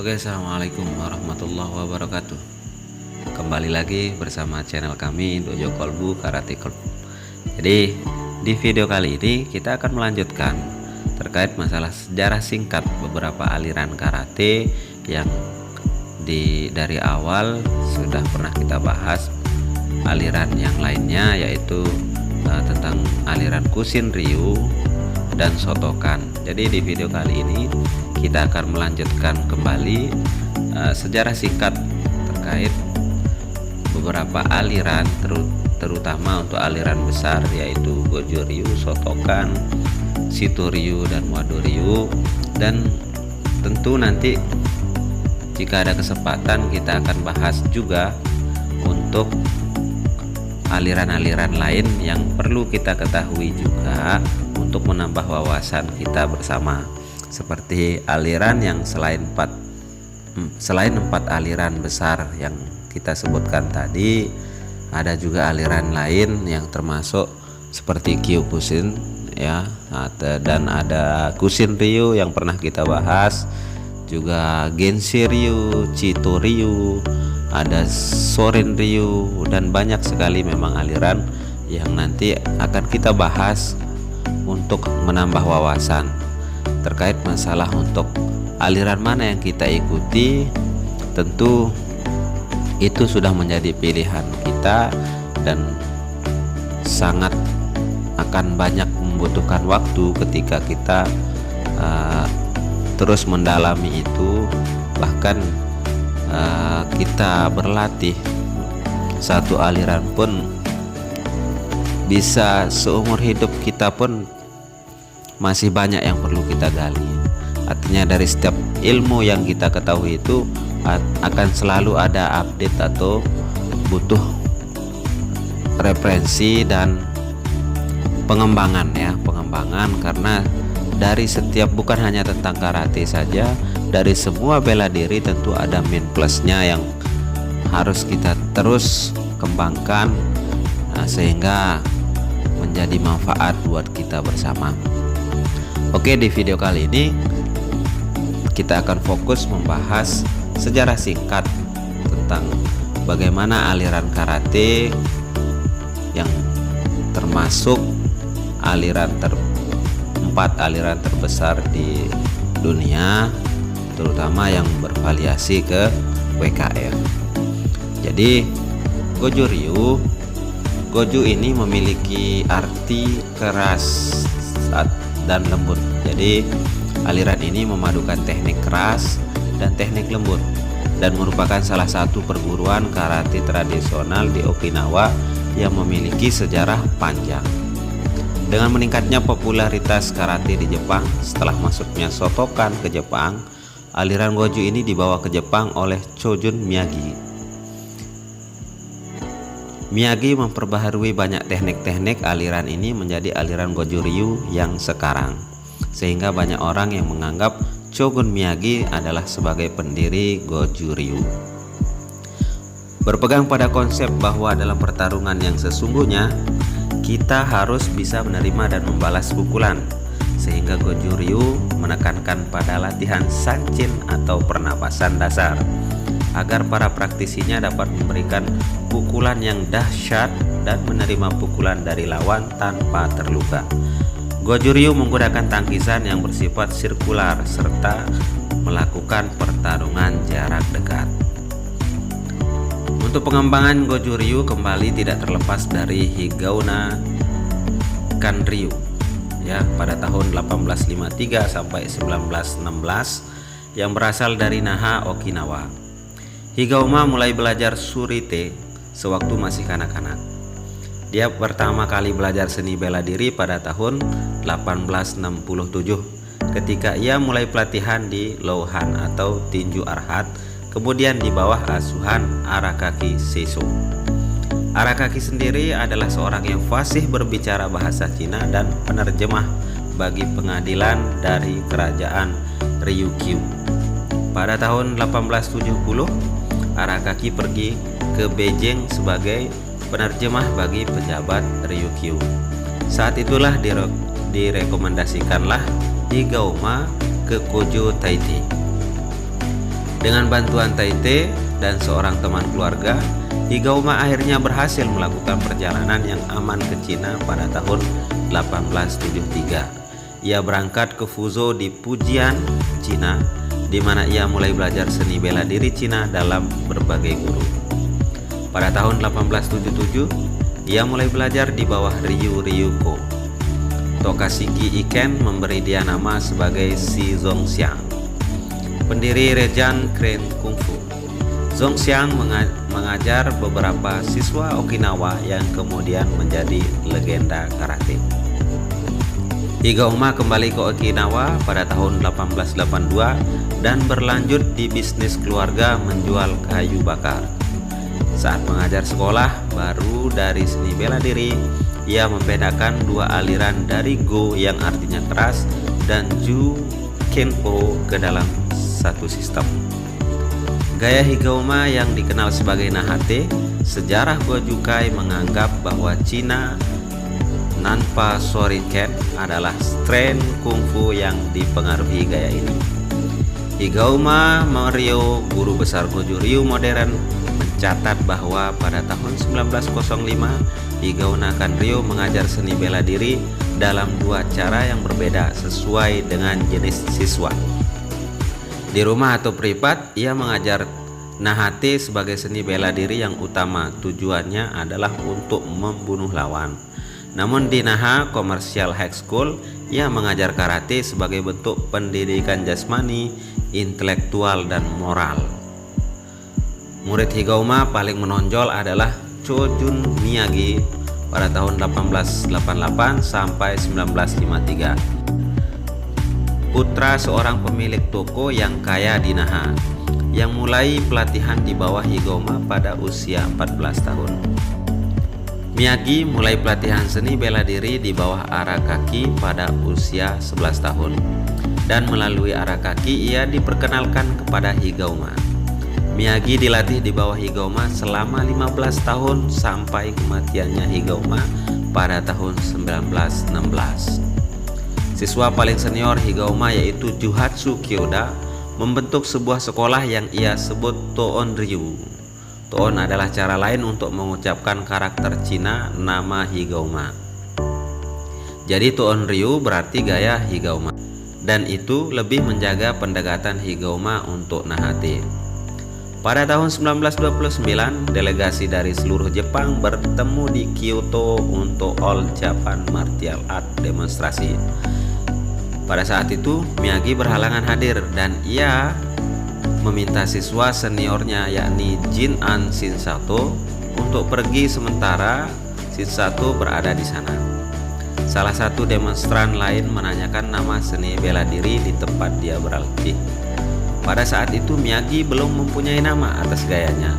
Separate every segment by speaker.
Speaker 1: Oke, assalamualaikum warahmatullahi wabarakatuh. Kembali lagi bersama channel kami Dojo Kolbu Karate Club. Jadi di video kali ini kita akan melanjutkan terkait masalah sejarah singkat beberapa aliran karate yang dari awal sudah pernah kita bahas aliran yang lainnya, yaitu tentang aliran Kushin Ryu dan Shotokan. Jadi di video kali ini kita akan melanjutkan kembali sejarah singkat terkait beberapa aliran, terutama untuk aliran besar, yaitu Goju Ryu, Shotokan, Shito Ryu, dan Wado Ryu. Dan tentu nanti jika ada kesempatan kita akan bahas juga untuk aliran-aliran lain yang perlu kita ketahui juga untuk menambah wawasan kita bersama, seperti aliran yang selain empat aliran besar yang kita sebutkan tadi, ada juga aliran lain yang termasuk seperti Kyokushin ya, dan ada Kushin Ryu yang pernah kita bahas, juga Genshi Ryu, Chito Ryu, ada Sorin Ryu, dan banyak sekali memang aliran yang nanti akan kita bahas untuk menambah wawasan terkait masalah untuk aliran mana yang kita ikuti. Tentu itu sudah menjadi pilihan kita dan sangat akan banyak membutuhkan waktu ketika kita terus mendalami itu. Bahkan kita berlatih satu aliran pun bisa seumur hidup kita pun masih banyak yang perlu kita gali. Artinya dari setiap ilmu yang kita ketahui itu akan selalu ada update atau butuh referensi dan pengembangan ya, pengembangan, karena dari setiap, bukan hanya tentang karate saja, dari semua bela diri tentu ada min plusnya yang harus kita terus kembangkan, sehingga menjadi manfaat buat kita bersama. Oke, di video kali ini kita akan fokus membahas sejarah singkat tentang bagaimana aliran karate yang termasuk empat aliran terbesar di dunia, terutama yang bervariasi ke WKF. Jadi Goju ini memiliki arti keras dan lembut. Jadi aliran ini memadukan teknik keras dan teknik lembut dan merupakan salah satu perguruan karate tradisional di Okinawa yang memiliki sejarah panjang. Dengan meningkatnya popularitas karate di Jepang setelah masuknya Shotokan ke Jepang, aliran Goju ini dibawa ke Jepang oleh Chojun Miyagi. Miyagi memperbaharui banyak teknik-teknik aliran ini menjadi aliran Goju Ryu yang sekarang, sehingga banyak orang yang menganggap Shogun Miyagi adalah sebagai pendiri Goju Ryu. Berpegang pada konsep bahwa dalam pertarungan yang sesungguhnya kita harus bisa menerima dan membalas pukulan, sehingga Goju Ryu menekankan pada latihan sanchin atau pernapasan dasar agar para praktisinya dapat memberikan pukulan yang dahsyat dan menerima pukulan dari lawan tanpa terluka. Goju Ryu menggunakan tangkisan yang bersifat sirkular serta melakukan pertarungan jarak dekat. Untuk pengembangan Goju Ryu kembali tidak terlepas dari Higaonna Kanryu ya, pada tahun 1853 sampai 1916, yang berasal dari Naha, Okinawa. Higauma mulai belajar surite sewaktu masih kanak-kanak. Dia pertama kali belajar seni bela diri pada tahun 1867 ketika ia mulai pelatihan di Louhan atau tinju Arhat, kemudian di bawah asuhan Arakaki Seiso. Arakaki sendiri adalah seorang yang fasih berbicara bahasa Cina dan penerjemah bagi pengadilan dari kerajaan Ryukyu. Pada tahun 1870 Arakaki pergi ke Beijing sebagai penerjemah bagi pejabat Ryukyu. Saat itulah direkomendasikanlah Higauma ke Kojo Taiti. Dengan bantuan Taite dan seorang teman keluarga, Higauma akhirnya berhasil melakukan perjalanan yang aman ke Cina pada tahun 1873. Ia berangkat ke Fuzhou di Fujian, Cina, di mana ia mulai belajar seni bela diri Cina dalam berbagai guru. Pada tahun 1877, ia mulai belajar di bawah Ryu Ryuko. Tokashiki Iken memberi dia nama sebagai Shi Zongxiang, pendiri Rejan Kren Kung Fu. Zongxiang mengajar beberapa siswa Okinawa yang kemudian menjadi legenda karate. Higauma kembali ke Okinawa pada tahun 1882 dan berlanjut di bisnis keluarga menjual kayu bakar. Saat mengajar sekolah baru dari seni bela diri, ia membedakan dua aliran dari Go yang artinya keras dan Ju Kenpo ke dalam satu sistem. Gaya Higauma yang dikenal sebagai Nahate, sejarah Gojukai menganggap bahwa Cina Nanpa Shuriken adalah tren kungfu yang dipengaruhi gaya ini. Higauma Moryo, guru besar Goju Ryu modern, mencatat bahwa pada tahun 1905 Higauna Kanryo mengajar seni bela diri dalam dua cara yang berbeda sesuai dengan jenis siswa. Di rumah atau privat, ia mengajar Nahate sebagai seni bela diri yang utama tujuannya adalah untuk membunuh lawan. Namun di Naha Commercial High School, ia mengajar karate sebagai bentuk pendidikan jasmani, intelektual, dan moral. Murid Higauma paling menonjol adalah Chojun Miyagi pada tahun 1888 sampai 1953. Putra seorang pemilik toko yang kaya di Naha, yang mulai pelatihan di bawah Higauma pada usia 14 tahun. Miyagi mulai pelatihan seni bela diri di bawah Arakaki pada usia 11 tahun, dan melalui Arakaki ia diperkenalkan kepada Higauma. Miyagi dilatih di bawah Higauma selama 15 tahun sampai kematiannya Higauma pada tahun 1916. Siswa paling senior Higauma yaitu Juhatsu Kyoda membentuk sebuah sekolah yang ia sebut Toon Ryu. Toon adalah cara lain untuk mengucapkan karakter Cina nama Higauma. Jadi Toon Ryu berarti gaya Higauma, dan itu lebih menjaga pendekatan Higauma untuk Nahate. Pada tahun 1929, delegasi dari seluruh Jepang bertemu di Kyoto untuk All Japan Martial Art demonstrasi. Pada saat itu, Miyagi berhalangan hadir dan ia meminta siswa seniornya yakni Jin-an Shinsato untuk pergi sementara Shinsato berada di sana. Salah satu demonstran lain menanyakan nama seni bela diri di tempat dia berlatih. Pada saat itu Miyagi belum mempunyai nama atas gayanya,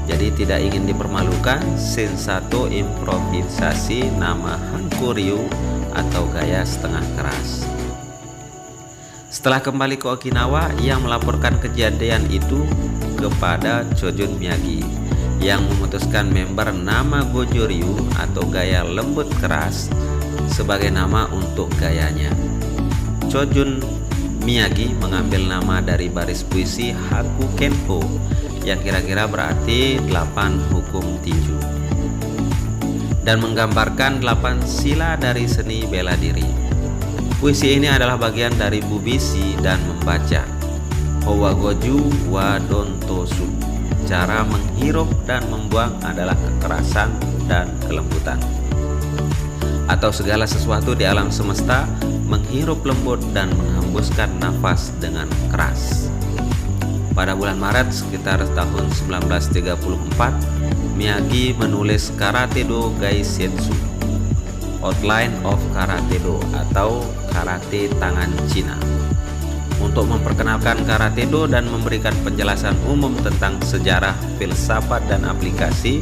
Speaker 1: jadi tidak ingin dipermalukan, Shinsato improvisasi nama Hankuryu atau gaya setengah keras. Setelah kembali ke Okinawa, ia melaporkan kejadian itu kepada Chojun Miyagi yang memutuskan member nama Goju Ryu atau gaya lembut keras sebagai nama untuk gayanya. Chojun Miyagi mengambil nama dari baris puisi Haku Kenpo yang kira-kira berarti 8 hukum tinju dan menggambarkan 8 sila dari seni bela diri. Puisi ini adalah bagian dari bubisi dan membaca Howa Goju wa Dontosu. Cara menghirup dan membuang adalah kekerasan dan kelembutan, atau segala sesuatu di alam semesta menghirup lembut dan menghembuskan nafas dengan keras. Pada bulan Maret sekitar tahun 1934, Miyagi menulis Karate Do Gaisetsu, Outline of Karate Do atau Karate Tangan Cina, untuk memperkenalkan Karate Do dan memberikan penjelasan umum tentang sejarah, filsafat, dan aplikasi.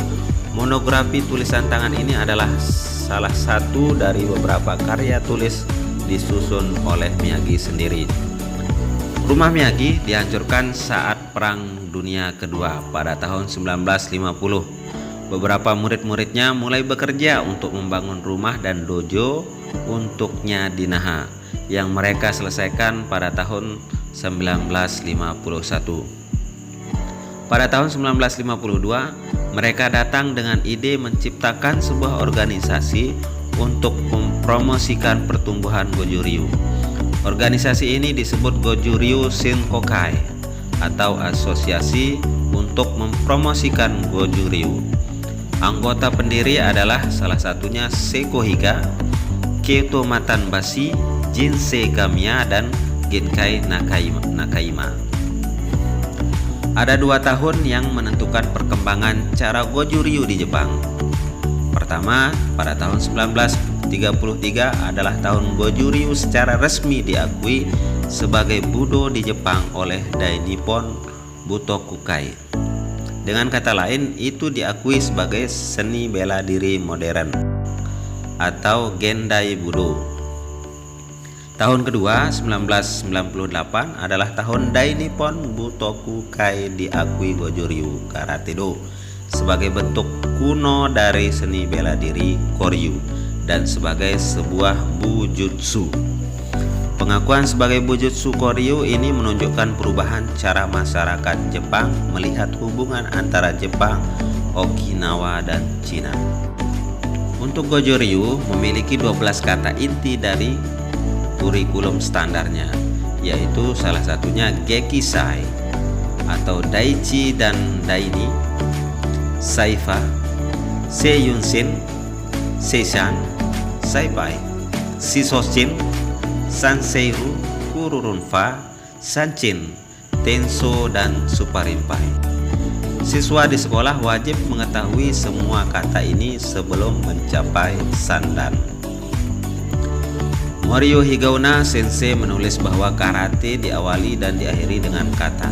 Speaker 1: Monografi tulisan tangan ini adalah salah satu dari beberapa karya tulis disusun oleh Miyagi sendiri. Rumah Miyagi dihancurkan saat Perang Dunia Kedua pada tahun 1950. Beberapa murid-muridnya mulai bekerja untuk membangun rumah dan dojo untuknya di Naha yang mereka selesaikan pada tahun 1951. Pada tahun 1952, mereka datang dengan ide menciptakan sebuah organisasi untuk mempromosikan pertumbuhan Goju Ryu. Organisasi ini disebut Goju Ryu Shinkokai atau Asosiasi untuk Mempromosikan Goju Ryu. Anggota pendiri adalah salah satunya Seiko Higa, Kyoto Matanbashi, Jinsei Gamiya, dan Genkai Nakaima. Ada 2 tahun yang menentukan perkembangan cara Goju Ryu di Jepang. Pertama, pada tahun 1933 adalah tahun Goju Ryu secara resmi diakui sebagai Budo di Jepang oleh Dai Nippon Butokukai. Dengan kata lain, itu diakui sebagai seni bela diri modern atau Gendai Budo. Tahun kedua, 1998 adalah tahun Dai Nippon Butokukai diakui Goju Ryu Karate Do sebagai bentuk kuno dari seni bela diri Koryu dan sebagai sebuah bujutsu. Pengakuan sebagai bujutsu Koryu ini menunjukkan perubahan cara masyarakat Jepang melihat hubungan antara Jepang, Okinawa, dan Cina. Untuk Goju Ryu memiliki 12 kata inti dari kurikulum standarnya, yaitu salah satunya Gekisai atau Daichi dan Daini, Saifa, Seiyunshin, Seishan, Saipai, Shishoshin, Sanseiru, Kururunfa, Sanchin, Tenso, dan Suparinpai. Siswa di sekolah wajib mengetahui semua kata ini sebelum mencapai Sandan. Morihiro Higaonna Sensei menulis bahwa karate diawali dan diakhiri dengan kata.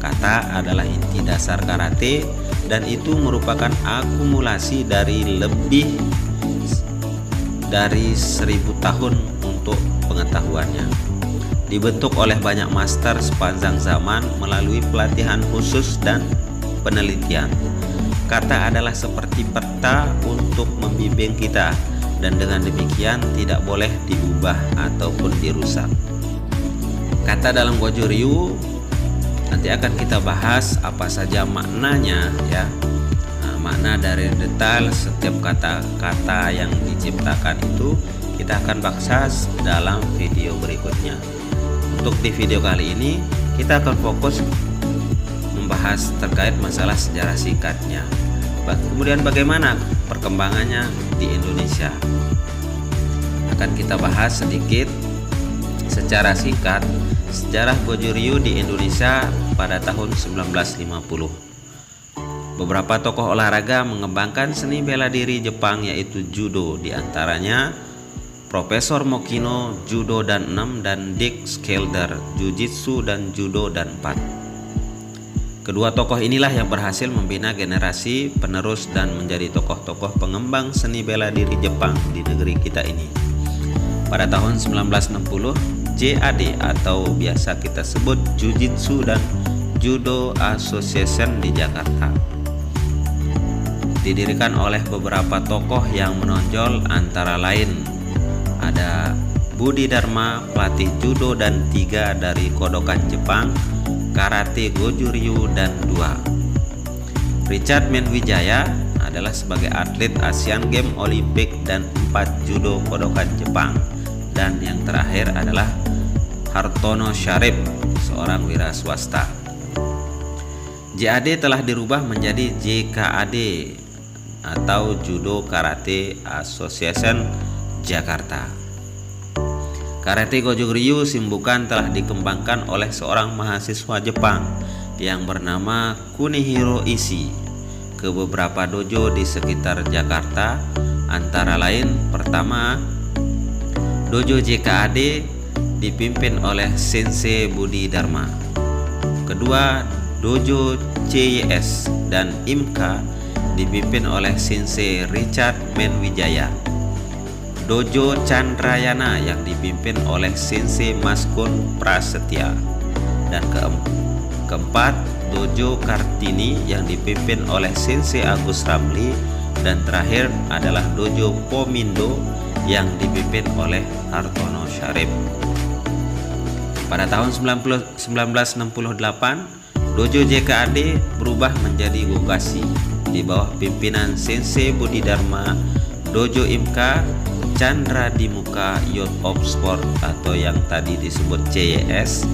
Speaker 1: Kata adalah inti dasar karate dan itu merupakan akumulasi dari lebih dari 1000 tahun untuk pengetahuannya. Dibentuk oleh banyak master sepanjang zaman melalui pelatihan khusus dan penelitian. Kata adalah seperti peta untuk membimbing kita, dan dengan demikian tidak boleh diubah ataupun dirusak. Kata dalam Goju Ryu nanti akan kita bahas apa saja maknanya ya. Makna dari detail setiap kata-kata yang diciptakan itu kita akan bahas dalam video berikutnya. Untuk di video kali ini kita akan fokus membahas terkait masalah sejarah singkatnya. Kemudian bagaimana perkembangannya di Indonesia. Akan kita bahas sedikit secara singkat sejarah Goju Ryu di Indonesia pada tahun 1950. Beberapa tokoh olahraga mengembangkan seni bela diri Jepang yaitu judo, diantaranya Profesor Mokino Judo dan 6 dan Dick Skelder Jujitsu dan Judo dan 4. Kedua tokoh inilah yang berhasil membina generasi penerus dan menjadi tokoh-tokoh pengembang seni bela diri Jepang di negeri kita ini. Pada tahun 1960, JAD atau biasa kita sebut Jujitsu dan Judo Association di Jakarta didirikan oleh beberapa tokoh yang menonjol, antara lain ada Budi Dharma, pelatih judo dan 3 dari Kodokan Jepang, Karate Goju Ryu dan 2. Richard Menwijaya adalah sebagai atlet Asian Games Olimpik dan 4 judo Kodokan Jepang. Dan yang terakhir adalah Hartono Sharif, seorang wira swasta. JAD telah dirubah menjadi JKAD atau Judo Karate Association Jakarta. Karate Goju Ryu Shimbukan telah dikembangkan oleh seorang mahasiswa Jepang yang bernama Kunihiro Ishii ke beberapa dojo di sekitar Jakarta, antara lain pertama dojo JKAD dipimpin oleh Sensei Budi Dharma, kedua dojo CYS dan IMKA dipimpin oleh Sensei Richard Menwijaya, dojo Chandrayana yang dipimpin oleh Sensei Maskun Prasetya, dan keempat dojo Kartini yang dipimpin oleh Sensei Agus Ramli, dan terakhir adalah dojo Pomindo yang dipimpin oleh Hartono Sharif. Pada tahun 1968 Dojo JKAD berubah menjadi Gokashi di bawah pimpinan Sensei Bodhidharma Dojo IMKA Chandra Dimuka Youth of Sport atau yang tadi disebut CYS.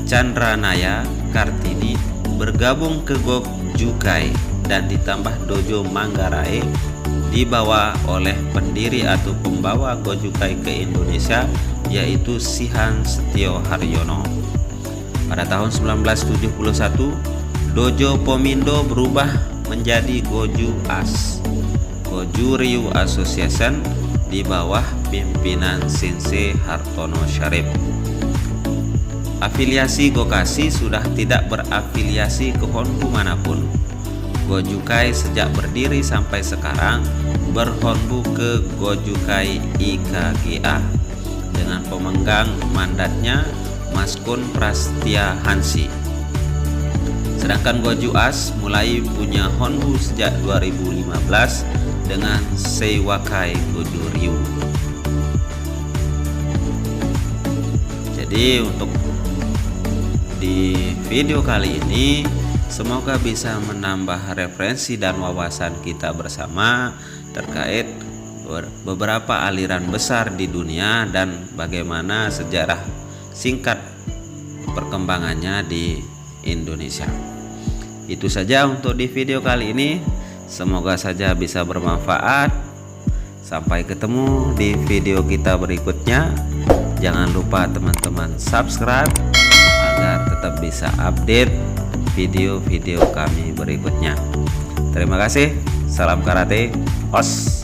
Speaker 1: Chandra Naya Kartini bergabung ke Gojukai dan ditambah Dojo Manggarai dibawa oleh pendiri atau pembawa Gojukai ke Indonesia yaitu Sihan Setio Haryono. Pada tahun 1971 Dojo Pomindo berubah menjadi Goju AS, Goju Ryu Association di bawah pimpinan Sensei Hartono Sharif. Afiliasi Gokashi sudah tidak berafiliasi ke Honbu manapun. Gojukai sejak berdiri sampai sekarang berhonbu ke Gojukai IKGA dengan pemegang mandatnya Maskun Prastya Hansi. Sedangkan Goju AS mulai punya honbu sejak 2015 dengan Seiwakai Goju Ryu. Jadi untuk di video kali ini semoga bisa menambah referensi dan wawasan kita bersama terkait beberapa aliran besar di dunia dan bagaimana sejarah singkat perkembangannya di Indonesia. Itu saja untuk di video kali ini. Semoga saja bisa bermanfaat. Sampai ketemu di video kita berikutnya. Jangan lupa teman-teman subscribe agar tetap bisa update video-video kami berikutnya. Terima kasih. Salam karate. Os.